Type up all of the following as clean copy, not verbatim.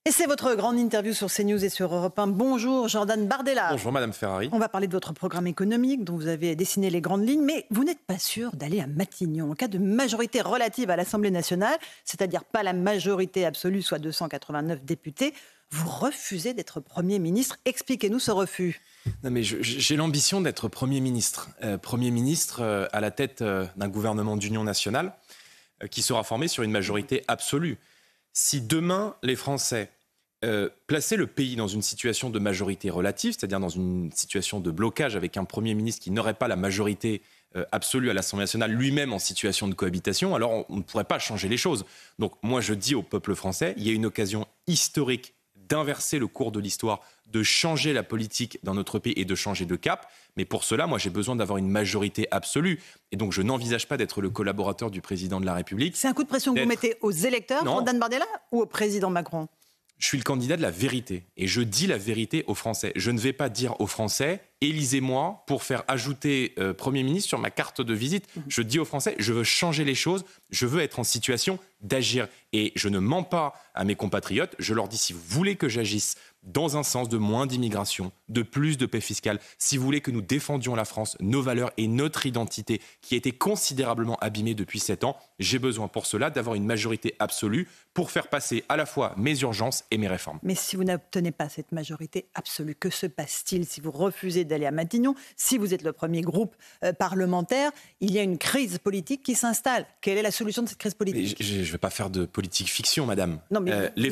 Et c'est votre grande interview sur CNews et sur Europe 1. Bonjour Jordan Bardella. Bonjour Madame Ferrari. On va parler de votre programme économique dont vous avez dessiné les grandes lignes, mais vous n'êtes pas sûr d'aller à Matignon. En cas de majorité relative à l'Assemblée nationale, c'est-à-dire pas la majorité absolue, soit 289 députés, vous refusez d'être Premier ministre. Expliquez-nous ce refus. Non mais j'ai l'ambition d'être Premier ministre. Premier ministre à la tête d'un gouvernement d'union nationale qui sera formé sur une majorité absolue. Si demain les Français placer le pays dans une situation de majorité relative, c'est-à-dire dans une situation de blocage avec un Premier ministre qui n'aurait pas la majorité absolue à l'Assemblée nationale, lui-même en situation de cohabitation, alors on ne pourrait pas changer les choses. Donc moi je dis au peuple français, il y a une occasion historique d'inverser le cours de l'histoire, de changer la politique dans notre pays et de changer de cap. Mais pour cela, moi j'ai besoin d'avoir une majorité absolue. Et donc je n'envisage pas d'être le collaborateur du président de la République. C'est un coup de pression que vous mettez aux électeurs, Jordan Bardella, ou au président Macron ? Je suis le candidat de la vérité et je dis la vérité aux Français. Je ne vais pas dire aux Français « élisez-moi pour faire ajouter Premier ministre sur ma carte de visite ». Je dis aux Français « je veux changer les choses, je veux être en situation d'agir ». Et je ne mens pas à mes compatriotes, je leur dis « si vous voulez que j'agisse dans un sens de moins d'immigration, de plus de paix fiscale, si vous voulez que nous défendions la France, nos valeurs et notre identité qui a été considérablement abîmée depuis 7 ans, j'ai besoin pour cela d'avoir une majorité absolue pour faire passer à la fois mes urgences et mes réformes. » Mais si vous n'obtenez pas cette majorité absolue, que se passe-t-il si vous refusez d'aller à Matignon? Si vous êtes le premier groupe parlementaire, il y a une crise politique qui s'installe. Quelle est la solution de cette crise politique? Je ne vais pas faire de politique fiction, madame. Non, mais les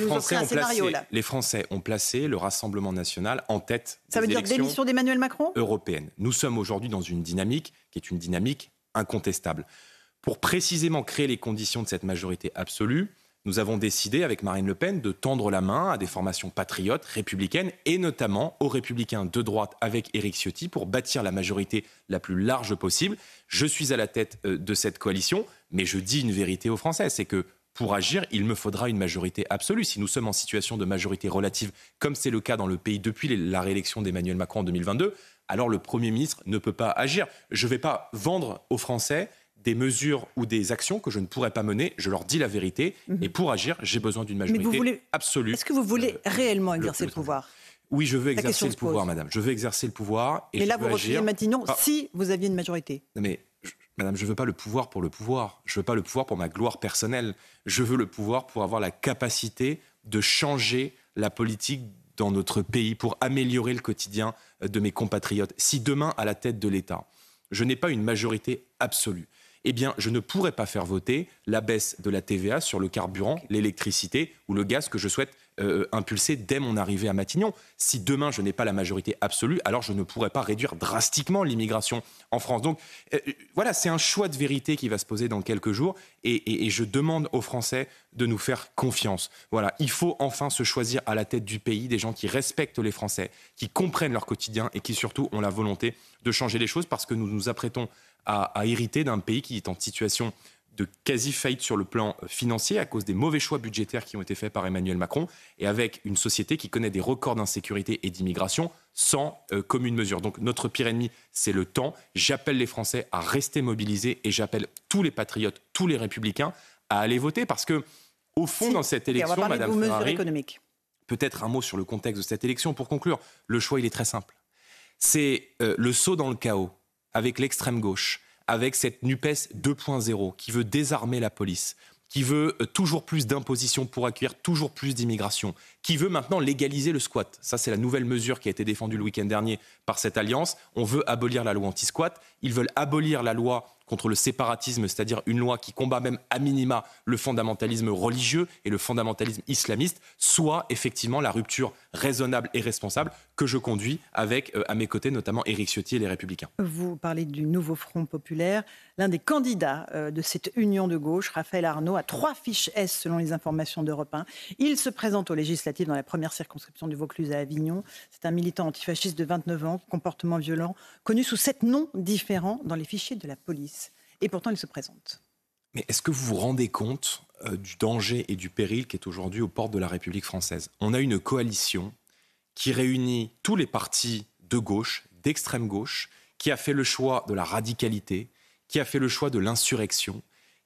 Français ont placé le Rassemblement national en tête des élections. Ça veut dire démission d'Emmanuel Macron européennes. Nous sommes aujourd'hui dans une dynamique qui est une dynamique incontestable. Pour précisément créer les conditions de cette majorité absolue, nous avons décidé avec Marine Le Pen de tendre la main à des formations patriotes, républicaines et notamment aux républicains de droite avec Éric Ciotti pour bâtir la majorité la plus large possible. Je suis à la tête de cette coalition, mais je dis une vérité aux Français, c'est que pour agir, il me faudra une majorité absolue. Si nous sommes en situation de majorité relative, comme c'est le cas dans le pays depuis la réélection d'Emmanuel Macron en 2022, alors le Premier ministre ne peut pas agir. Je ne vais pas vendre aux Français des mesures ou des actions que je ne pourrais pas mener. Je leur dis la vérité. Et pour agir, j'ai besoin d'une majorité absolue. Est-ce que vous voulez réellement exercer le pouvoir ? Oui, je veux exercer le pouvoir, madame. Je veux exercer le pouvoir. Et là, vous refusez Matignon si vous aviez une majorité. Non, mais madame, je ne veux pas le pouvoir pour le pouvoir. Je ne veux pas le pouvoir pour ma gloire personnelle. Je veux le pouvoir pour avoir la capacité de changer la politique dans notre pays, pour améliorer le quotidien de mes compatriotes. Si demain, à la tête de l'État, je n'ai pas une majorité absolue, eh bien, je ne pourrais pas faire voter la baisse de la TVA sur le carburant, l'électricité ou le gaz que je souhaite impulser dès mon arrivée à Matignon. Si demain, je n'ai pas la majorité absolue, alors je ne pourrais pas réduire drastiquement l'immigration en France. Donc, voilà, c'est un choix de vérité qui va se poser dans quelques jours et je demande aux Français de nous faire confiance. Voilà, il faut enfin se choisir à la tête du pays des gens qui respectent les Français, qui comprennent leur quotidien et qui surtout ont la volonté de changer les choses parce que nous nous apprêtons à hériter d'un pays qui est en situation de quasi-faillite sur le plan financier à cause des mauvais choix budgétaires qui ont été faits par Emmanuel Macron et avec une société qui connaît des records d'insécurité et d'immigration sans commune mesure. Donc notre pire ennemi, c'est le temps. J'appelle les Français à rester mobilisés et j'appelle tous les patriotes, tous les républicains à aller voter parce que, au fond, dans cette élection, Madame Ferrari, peut-être un mot sur le contexte de cette élection pour conclure. Le choix, il est très simple. C'est le saut dans le chaos avec l'extrême gauche, avec cette NUPES 2.0 qui veut désarmer la police, qui veut toujours plus d'imposition pour accueillir toujours plus d'immigration, qui veut maintenant légaliser le squat. Ça, c'est la nouvelle mesure qui a été défendue le week-end dernier par cette alliance. On veut abolir la loi anti-squat. Ils veulent abolir la loi contre le séparatisme, c'est-à-dire une loi qui combat même à minima le fondamentalisme religieux et le fondamentalisme islamiste, soit effectivement la rupture raisonnable et responsable que je conduis avec, à mes côtés, notamment Éric Ciotti et les Républicains. Vous parlez du nouveau Front populaire. L'un des candidats de cette union de gauche, Raphaël Arnaud, a 3 fiches S selon les informations d'Europe 1. Il se présente aux législatives dans la première circonscription du Vaucluse à Avignon. C'est un militant antifasciste de 29 ans, comportement violent, connu sous 7 noms différents dans les fichiers de la police. Et pourtant, il se présente. Mais est-ce que vous vous rendez compte du danger et du péril qui est aujourd'hui aux portes de la République française ? On a une coalition qui réunit tous les partis de gauche, d'extrême gauche, qui a fait le choix de la radicalité, qui a fait le choix de l'insurrection,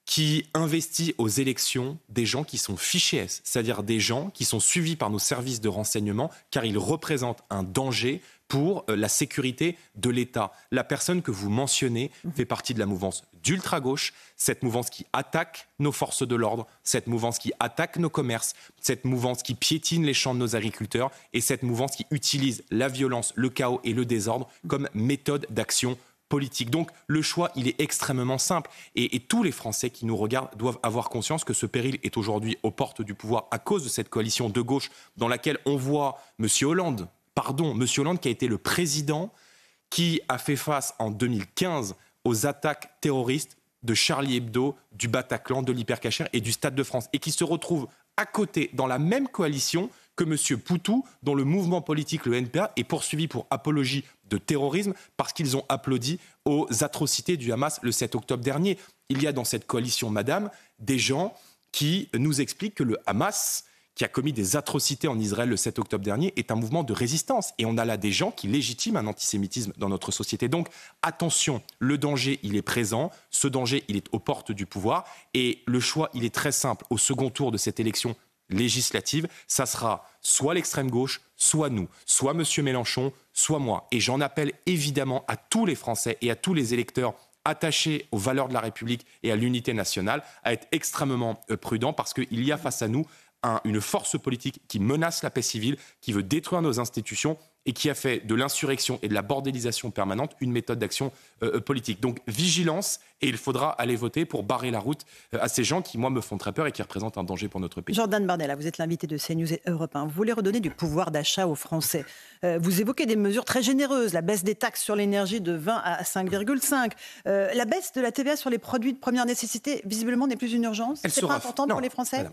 qui investit aux élections des gens qui sont fichés S, c'est-à-dire des gens qui sont suivis par nos services de renseignement car ils représentent un danger pour la sécurité de l'État. La personne que vous mentionnez fait partie de la mouvance d'ultra-gauche, cette mouvance qui attaque nos forces de l'ordre, cette mouvance qui attaque nos commerces, cette mouvance qui piétine les champs de nos agriculteurs et cette mouvance qui utilise la violence, le chaos et le désordre comme méthode d'action politique. Donc le choix, il est extrêmement simple et tous les Français qui nous regardent doivent avoir conscience que ce péril est aujourd'hui aux portes du pouvoir à cause de cette coalition de gauche dans laquelle on voit M. Hollande qui a été le président qui a fait face en 2015 aux attaques terroristes de Charlie Hebdo, du Bataclan, de l'Hypercacher et du Stade de France et qui se retrouve à côté dans la même coalition que M. Poutou, dont le mouvement politique, le NPA, est poursuivi pour apologie de terrorisme parce qu'ils ont applaudi aux atrocités du Hamas le 7 octobre dernier. Il y a dans cette coalition, madame, des gens qui nous expliquent que le Hamas, qui a commis des atrocités en Israël le 7 octobre dernier, est un mouvement de résistance. Et on a là des gens qui légitiment un antisémitisme dans notre société. Donc, attention, le danger, il est présent. Ce danger, il est aux portes du pouvoir. Et le choix, il est très simple. Au second tour de cette élection législative, ça sera soit l'extrême gauche, soit nous, soit M. Mélenchon, soit moi. Et j'en appelle évidemment à tous les Français et à tous les électeurs attachés aux valeurs de la République et à l'unité nationale à être extrêmement prudents parce qu'il y a face à nous une force politique qui menace la paix civile, qui veut détruire nos institutions et qui a fait de l'insurrection et de la bordélisation permanente une méthode d'action politique. Donc vigilance, et il faudra aller voter pour barrer la route à ces gens qui, moi, me font très peur et qui représentent un danger pour notre pays. Jordan Bardella, vous êtes l'invité de CNews et Europe 1. Vous voulez redonner du pouvoir d'achat aux Français. Vous évoquez des mesures très généreuses, la baisse des taxes sur l'énergie de 20 à 5,5. La baisse de la TVA sur les produits de première nécessité, visiblement, n'est plus une urgence. C'est pas important pour les Français ?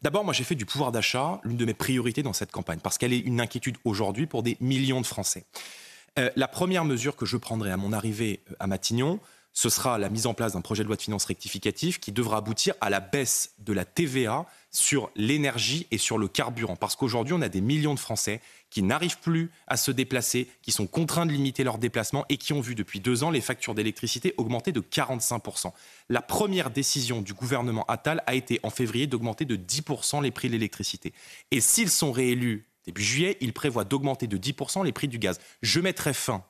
D'abord, moi, j'ai fait du pouvoir d'achat l'une de mes priorités dans cette campagne, parce qu'elle est une inquiétude aujourd'hui pour des millions de Français. La première mesure que je prendrai à mon arrivée à Matignon, ce sera la mise en place d'un projet de loi de finances rectificatif qui devra aboutir à la baisse de la TVA sur l'énergie et sur le carburant. Parce qu'aujourd'hui, on a des millions de Français qui n'arrivent plus à se déplacer, qui sont contraints de limiter leurs déplacements et qui ont vu depuis 2 ans les factures d'électricité augmenter de 45%. La première décision du gouvernement Attal a été en février d'augmenter de 10% les prix de l'électricité. Et s'ils sont réélus début juillet, ils prévoient d'augmenter de 10% les prix du gaz. Je mettrai fin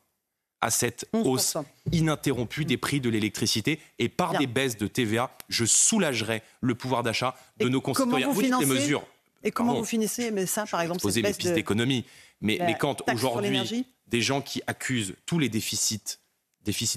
à cette hausse ininterrompue des prix de l'électricité et par des baisses de TVA, je soulagerai le pouvoir d'achat de nos concitoyens. Comment vous financez les mesures. Et comment vous finissez ça, par exemple, cette baisse les pistes d'économie. Mais quand aujourd'hui, des gens qui accusent tous les déficits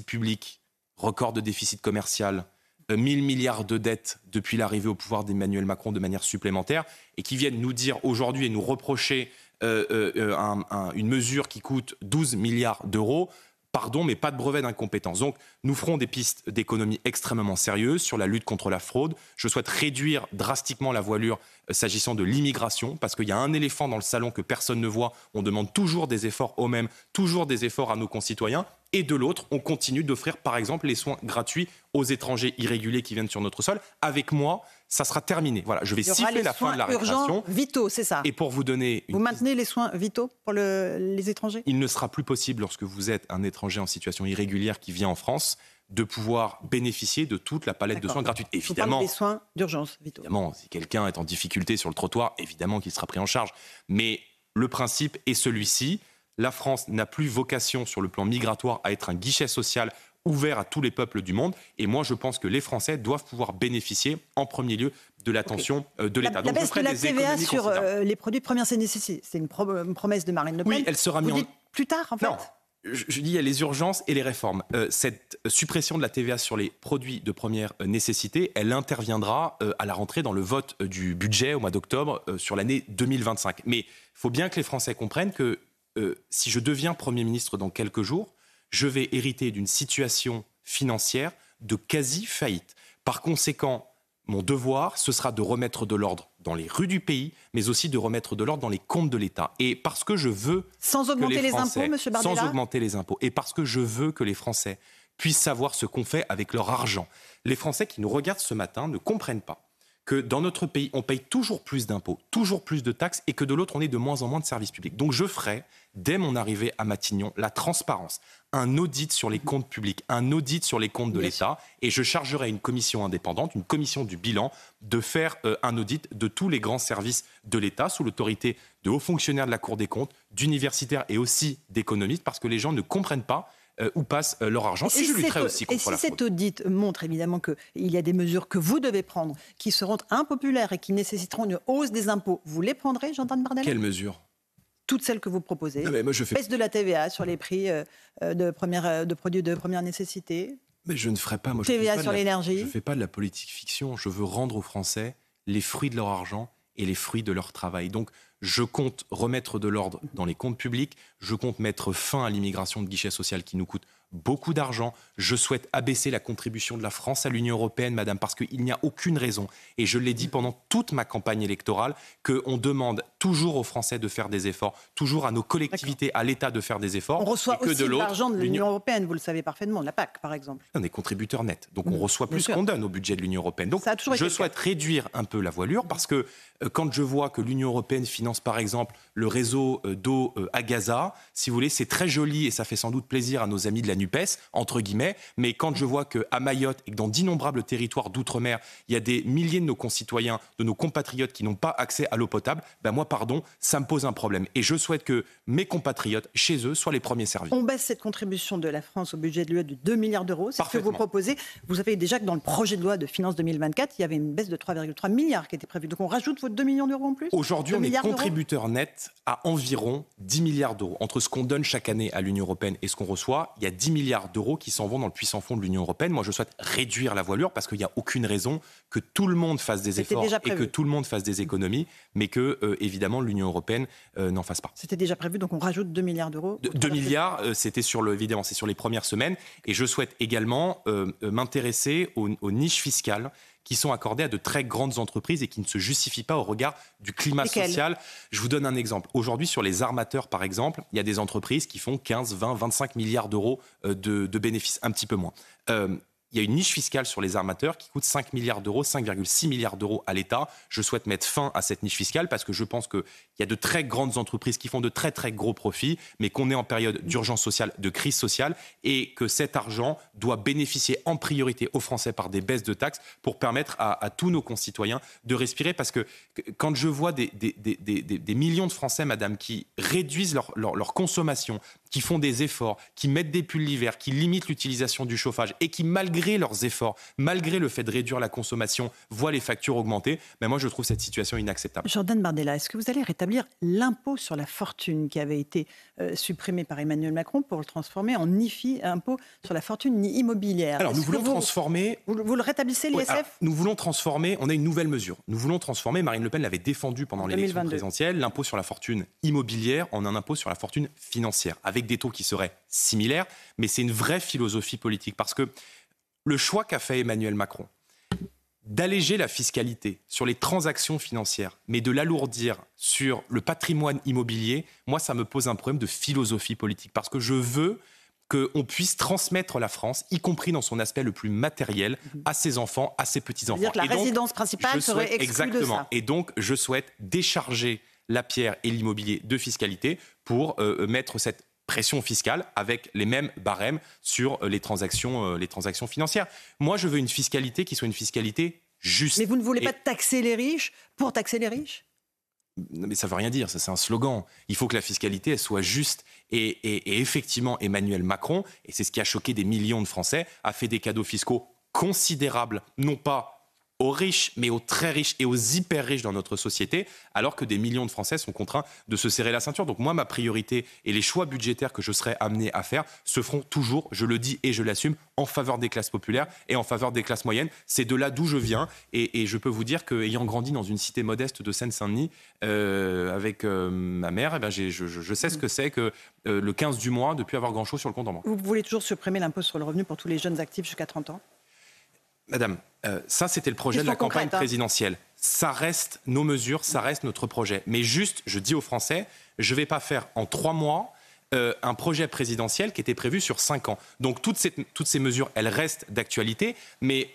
publics, record de déficit commercial, 1000 milliards de dettes depuis l'arrivée au pouvoir d'Emmanuel Macron de manière supplémentaire, et qui viennent nous dire aujourd'hui et nous reprocher une mesure qui coûte 12 milliards d'euros, pardon, mais pas de brevet d'incompétence. Donc, nous ferons des pistes d'économie extrêmement sérieuses sur la lutte contre la fraude. Je souhaite réduire drastiquement la voilure s'agissant de l'immigration, parce qu'il y a un éléphant dans le salon que personne ne voit. On demande toujours des efforts aux mêmes, toujours des efforts à nos concitoyens. Et de l'autre, on continue d'offrir, par exemple, les soins gratuits aux étrangers irréguliers qui viennent sur notre sol. Avec moi, ça sera terminé. Voilà, je vais siffler la fin de la récréation. Urgents, vitaux, c'est ça. Et pour vous donner... Vous maintenez les soins vitaux pour les étrangers ? Il ne sera plus possible, lorsque vous êtes un étranger en situation irrégulière qui vient en France, de pouvoir bénéficier de toute la palette de soins gratuits. Évidemment, des soins d'urgence vitaux. Évidemment, si quelqu'un est en difficulté sur le trottoir, évidemment qu'il sera pris en charge. Mais le principe est celui-ci. La France n'a plus vocation sur le plan migratoire à être un guichet social ouvert à tous les peuples du monde. Et moi, je pense que les Français doivent pouvoir bénéficier en premier lieu de l'attention de l'État. La baisse de la TVA sur les produits de première nécessité, c'est une promesse de Marine Le Pen. Oui, elle sera mise en... plus tard, en fait. Non. Je dis, il y a les urgences et les réformes. Cette suppression de la TVA sur les produits de première nécessité, elle interviendra à la rentrée dans le vote du budget au mois d'octobre sur l'année 2025. Mais il faut bien que les Français comprennent que si je deviens Premier ministre dans quelques jours, je vais hériter d'une situation financière de quasi-faillite. Par conséquent, mon devoir, ce sera de remettre de l'ordre dans les rues du pays, mais aussi de remettre de l'ordre dans les comptes de l'État. Et parce que je veux... Sans augmenter les impôts, M. Bardella ? Sans augmenter les impôts. Et parce que je veux que les Français puissent savoir ce qu'on fait avec leur argent. Les Français qui nous regardent ce matin ne comprennent pas que dans notre pays, on paye toujours plus d'impôts, toujours plus de taxes, et que de l'autre, on ait de moins en moins de services publics. Donc je ferai, dès mon arrivée à Matignon, la transparence, un audit sur les comptes publics, un audit sur les comptes de l'État, et je chargerai une commission indépendante, une commission du bilan, de faire un audit de tous les grands services de l'État, sous l'autorité de hauts fonctionnaires de la Cour des comptes, d'universitaires et aussi d'économistes, parce que les gens ne comprennent pas où passe leur argent. Et je lutterai aussi contre la fraude. Et si cet audit montre évidemment qu'il y a des mesures que vous devez prendre, qui seront impopulaires et qui nécessiteront une hausse des impôts, vous les prendrez, Jordan Bardella ? Quelles mesures ? Toutes celles que vous proposez. Mais moi, baisse de la TVA sur les prix de produits de première nécessité. Mais je ne ferai pas. Moi, TVA sur l'énergie. Je ne fais pas de la politique fiction. Je veux rendre aux Français les fruits de leur argent et les fruits de leur travail. Donc, je compte remettre de l'ordre dans les comptes publics. Je compte mettre fin à l'immigration de guichet social qui nous coûte beaucoup d'argent. Je souhaite abaisser la contribution de la France à l'Union européenne, madame, parce qu'il n'y a aucune raison, et je l'ai dit pendant toute ma campagne électorale, qu'on demande toujours aux Français de faire des efforts, toujours à nos collectivités, à l'État de faire des efforts. On reçoit aussi de l'argent de l'Union européenne, vous le savez parfaitement, de la PAC, par exemple. On est contributeur net, donc on reçoit plus qu'on donne au budget de l'Union européenne. Donc je souhaite réduire un peu la voilure, parce que quand je vois que l'Union européenne finance, par exemple, le réseau d'eau à Gaza, si vous voulez, c'est très joli et ça fait sans doute plaisir à nos amis de la NUPES, entre guillemets, mais quand je vois qu'à Mayotte et que dans d'innombrables territoires d'outre-mer, il y a des milliers de nos concitoyens, de nos compatriotes qui n'ont pas accès à l'eau potable, ben moi, pardon, ça me pose un problème. Et je souhaite que mes compatriotes, chez eux, soient les premiers servis. On baisse cette contribution de la France au budget de l'UE de 2 milliards d'euros, c'est ce que vous proposez. Vous savez déjà que dans le projet de loi de finances 2024, il y avait une baisse de 3,3 milliards qui était prévue. Donc on rajoute vos 2 millions d'euros en plus ? Aujourd'hui, on est contributeur net à environ 10 milliards d'euros. Entre ce qu'on donne chaque année à l'Union européenne et ce qu'on reçoit, il y a 10 milliards d'euros qui s'en vont dans le puissant fond de l'Union européenne. Moi, je souhaite réduire la voilure parce qu'il n'y a aucune raison que tout le monde fasse des efforts et que tout le monde fasse des économies, mais que, évidemment, l'Union européenne n'en fasse pas. C'était déjà prévu, donc on rajoute 2 milliards d'euros. 2 milliards, c'était évidemment, c'est sur les premières semaines. Et je souhaite également m'intéresser aux niches fiscales qui sont accordées à de très grandes entreprises et qui ne se justifient pas au regard du climat social. Je vous donne un exemple. Aujourd'hui, sur les armateurs, par exemple, il y a des entreprises qui font 15, 20, 25 milliards d'euros de bénéfices, un petit peu moins. Il y a une niche fiscale sur les armateurs qui coûte 5 milliards d'euros, 5,6 milliards d'euros à l'État. Je souhaite mettre fin à cette niche fiscale parce que je pense qu'il y a de très grandes entreprises qui font de très très gros profits, mais qu'on est en période d'urgence sociale, de crise sociale, et que cet argent doit bénéficier en priorité aux Français par des baisses de taxes pour permettre à tous nos concitoyens de respirer. Parce que quand je vois des millions de Français, madame, qui réduisent leur consommation, qui font des efforts, qui mettent des pulls l'hiver, qui limitent l'utilisation du chauffage et qui, malgré leurs efforts, malgré le fait de réduire la consommation, voient les factures augmenter, ben moi je trouve cette situation inacceptable. Jordan Bardella, est-ce que vous allez rétablir l'impôt sur la fortune qui avait été supprimé par Emmanuel Macron pour le transformer en IFI, impôt sur la fortune immobilière? Alors nous voulons transformer... Vous le rétablissez, l'ISF? Nous voulons transformer, on a une nouvelle mesure. Nous voulons transformer, Marine Le Pen l'avait défendu pendant l'élection présidentielle, l'impôt sur la fortune immobilière en un impôt sur la fortune financière, avec des taux qui seraient similaires, mais c'est une vraie philosophie politique. Parce que le choix qu'a fait Emmanuel Macron d'alléger la fiscalité sur les transactions financières, mais de l'alourdir sur le patrimoine immobilier, moi, ça me pose un problème de philosophie politique. Parce que je veux qu'on puisse transmettre la France, y compris dans son aspect le plus matériel, à ses enfants, à ses petits-enfants. C'est-à-dire que la résidence principale serait exclue de ça. Et donc, je souhaite décharger la pierre et l'immobilier de fiscalité pour mettre cette pression fiscale avec les mêmes barèmes sur les transactions financières. Moi, je veux une fiscalité qui soit une fiscalité juste. Mais vous ne voulez pas taxer les riches pour taxer les riches ? Mais ça ne veut rien dire, ça c'est un slogan. Il faut que la fiscalité elle soit juste. Et effectivement, Emmanuel Macron, et c'est ce qui a choqué des millions de Français, a fait des cadeaux fiscaux considérables, non pas aux riches, mais aux très riches et aux hyper riches dans notre société, alors que des millions de Français sont contraints de se serrer la ceinture. Donc moi, ma priorité et les choix budgétaires que je serai amené à faire se feront toujours, je le dis et je l'assume, en faveur des classes populaires et en faveur des classes moyennes. C'est de là d'où je viens et je peux vous dire qu'ayant grandi dans une cité modeste de Seine-Saint-Denis avec ma mère, je sais ce que c'est que le 15 du mois, de ne plus avoir grand-chose sur le compte en banque. Vous voulez toujours supprimer l'impôt sur le revenu pour tous les jeunes actifs jusqu'à 30 ans ? Madame, ça c'était le projet de la campagne présidentielle. Ça reste nos mesures, ça reste notre projet. Mais juste, je dis aux Français, je ne vais pas faire en 3 mois un projet présidentiel qui était prévu sur 5 ans. Donc toutes ces mesures, elles restent d'actualité, mais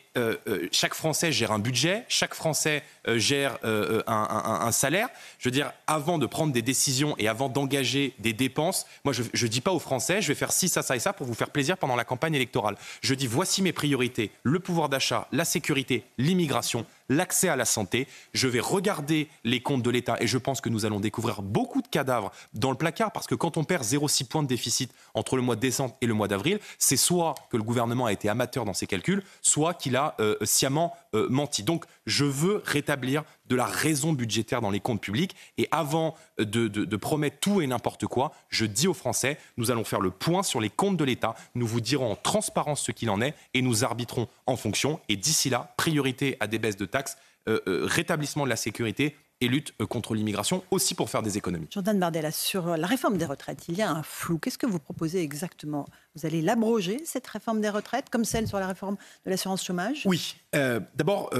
chaque Français gère un budget, chaque Français gère un salaire. Je veux dire, avant de prendre des décisions et avant d'engager des dépenses, moi je ne dis pas aux Français, je vais faire ci, ça et ça pour vous faire plaisir pendant la campagne électorale. Je dis, voici mes priorités, le pouvoir d'achat, la sécurité, l'immigration, l'accès à la santé. Je vais regarder les comptes de l'État et je pense que nous allons découvrir beaucoup de cadavres dans le placard parce que quand on perd 0,6 points de déficit entre le mois de décembre et le mois d'avril, c'est soit que le gouvernement a été amateur dans ses calculs, soit qu'il a sciemment menti. Donc je veux rétablir de la raison budgétaire dans les comptes publics et avant de promettre tout et n'importe quoi, je dis aux Français, nous allons faire le point sur les comptes de l'État, nous vous dirons en transparence ce qu'il en est et nous arbitrons en fonction. Et d'ici là, priorité à des baisses de taxes, rétablissement de la sécurité et lutte contre l'immigration, aussi pour faire des économies. Jordan Bardella, sur la réforme des retraites, il y a un flou. Qu'est-ce que vous proposez exactement? Vous allez l'abroger, cette réforme des retraites, comme celle sur la réforme de l'assurance chômage? Oui. D'abord,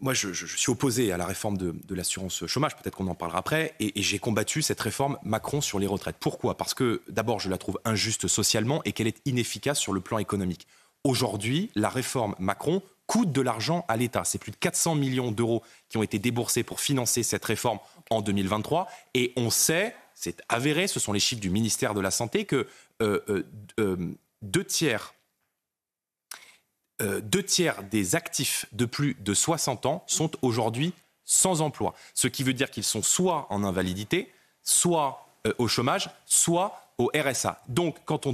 moi, je suis opposé à la réforme de l'assurance chômage. Peut-être qu'on en parlera après. Et j'ai combattu cette réforme Macron sur les retraites. Pourquoi? Parce que, d'abord, je la trouve injuste socialement et qu'elle est inefficace sur le plan économique. Aujourd'hui, la réforme Macron coûte de l'argent à l'État. C'est plus de 400 millions d'euros qui ont été déboursés pour financer cette réforme en 2023. Et on sait, c'est avéré, ce sont les chiffres du ministère de la Santé, que deux tiers des actifs de plus de 60 ans sont aujourd'hui sans emploi. Ce qui veut dire qu'ils sont soit en invalidité, soit au chômage, soit au RSA. Donc, quand on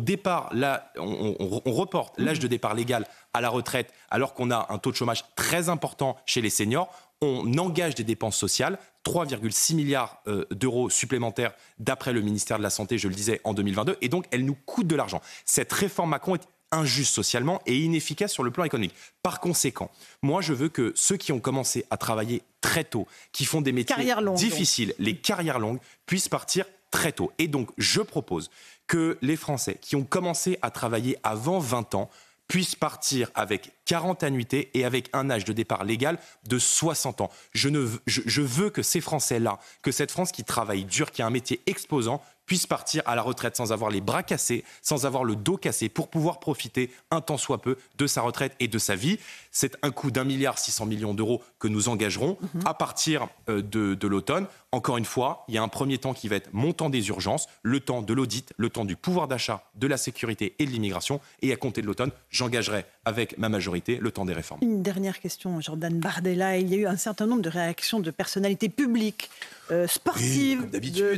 reporte l'âge de départ légal à la retraite, alors qu'on a un taux de chômage très important chez les seniors, on engage des dépenses sociales, 3,6 milliards d'euros supplémentaires d'après le ministère de la Santé, je le disais, en 2022, et donc elle nous coûte de l'argent. Cette réforme Macron est injuste socialement et inefficace sur le plan économique. Par conséquent, moi je veux que ceux qui ont commencé à travailler très tôt, qui font des métiers difficiles, les carrières longues, puissent partir très tôt. Et donc, je propose que les Français qui ont commencé à travailler avant 20 ans puissent partir avec 40 annuités et avec un âge de départ légal de 60 ans. Je veux que ces Français-là, que cette France qui travaille dur, qui a un métier exposant, puisse partir à la retraite sans avoir les bras cassés, sans avoir le dos cassé, pour pouvoir profiter un tant soit peu de sa retraite et de sa vie. C'est un coût d'1,6 milliard d'euros que nous engagerons à partir de l'automne. Encore une fois, il y a un premier temps qui va être montant des urgences, le temps de l'audit, le temps du pouvoir d'achat, de la sécurité et de l'immigration. Et à compter de l'automne, j'engagerai avec ma majorité le temps des réformes. Une dernière question, Jordan Bardella. Il y a eu un certain nombre de réactions de personnalités publiques, sportives,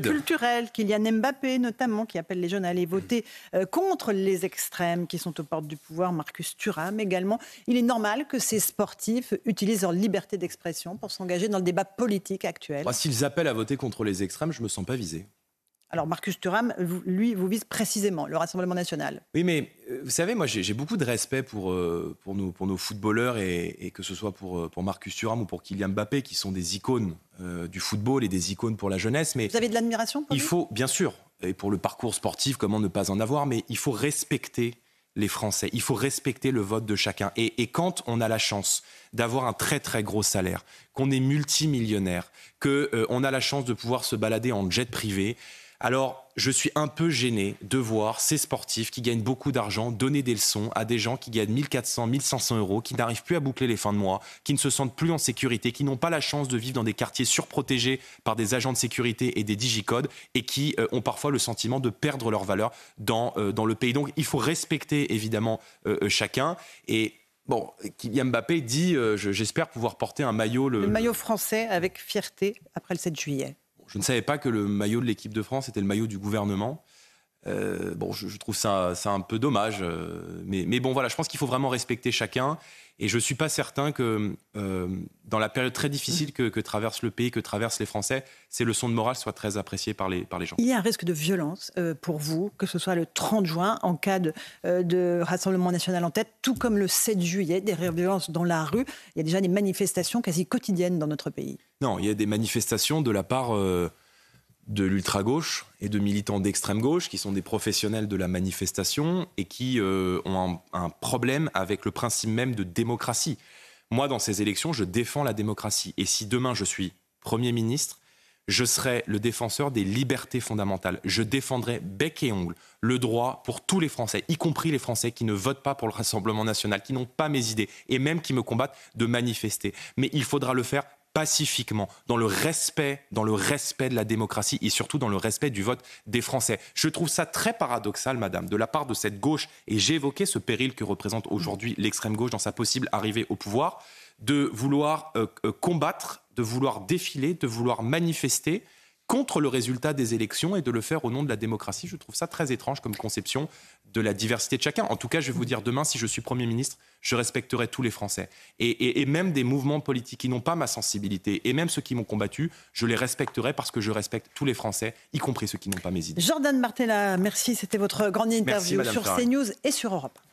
culturelles. Kylian Mbappé notamment, qui appelle les jeunes à aller voter contre les extrêmes qui sont aux portes du pouvoir. Marcus Thuram également. Il est normal que ces sportifs utilisent leur liberté d'expression pour s'engager dans le débat politique actuel. S'ils appellent à voter contre les extrêmes, je ne me sens pas visé. Alors Marcus Thuram, lui, vous vise précisément le Rassemblement national. Oui, mais vous savez, moi j'ai beaucoup de respect pour nos footballeurs et que ce soit pour Marcus Thuram ou pour Kylian Mbappé, qui sont des icônes du football et des icônes pour la jeunesse. Mais vous avez de l'admiration pour lui ? Il faut, bien sûr, et pour le parcours sportif, comment ne pas en avoir, mais il faut respecter les Français, il faut respecter le vote de chacun. Et quand on a la chance d'avoir un très très gros salaire, qu'on est multimillionnaire, qu'on a la chance de pouvoir se balader en jet privé, alors je suis un peu gêné de voir ces sportifs qui gagnent beaucoup d'argent donner des leçons à des gens qui gagnent 1400, 1500 euros, qui n'arrivent plus à boucler les fins de mois, qui ne se sentent plus en sécurité, qui n'ont pas la chance de vivre dans des quartiers surprotégés par des agents de sécurité et des digicodes et qui ont parfois le sentiment de perdre leur valeur dans le pays. Donc il faut respecter évidemment chacun. Et bon, Kylian Mbappé dit j'espère pouvoir porter un maillot... Le maillot français avec fierté après le 7 juillet. Je ne savais pas que le maillot de l'équipe de France était le maillot du gouvernement. Je trouve ça un peu dommage. Mais bon, voilà, je pense qu'il faut vraiment respecter chacun. Et je ne suis pas certain que dans la période très difficile que traverse le pays, que traversent les Français, ces leçons de morale soient très appréciées par les gens. Il y a un risque de violence pour vous, que ce soit le 30 juin, en cas de Rassemblement national en tête, tout comme le 7 juillet, des violences dans la rue. Il y a déjà des manifestations quasi quotidiennes dans notre pays. Non, il y a des manifestations de la part de l'ultra-gauche et de militants d'extrême-gauche qui sont des professionnels de la manifestation et qui ont un problème avec le principe même de démocratie. Moi, dans ces élections, je défends la démocratie. Et si demain je suis Premier ministre, je serai le défenseur des libertés fondamentales. Je défendrai bec et ongle le droit pour tous les Français, y compris les Français qui ne votent pas pour le Rassemblement national, qui n'ont pas mes idées et même qui me combattent, de manifester. Mais il faudra le faire pacifiquement, dans le respect de la démocratie et surtout dans le respect du vote des Français. Je trouve ça très paradoxal, madame, de la part de cette gauche, et j'ai évoqué ce péril que représente aujourd'hui l'extrême gauche dans sa possible arrivée au pouvoir, de vouloir combattre, de vouloir défiler, de vouloir manifester contre le résultat des élections et de le faire au nom de la démocratie. Je trouve ça très étrange comme conception de la diversité de chacun. En tout cas, je vais vous dire, demain, si je suis Premier ministre, je respecterai tous les Français. Et même des mouvements politiques qui n'ont pas ma sensibilité, et même ceux qui m'ont combattu, je les respecterai parce que je respecte tous les Français, y compris ceux qui n'ont pas mes idées. Jordan Martella, merci. C'était votre grande interview sur CNews et sur Europe 1.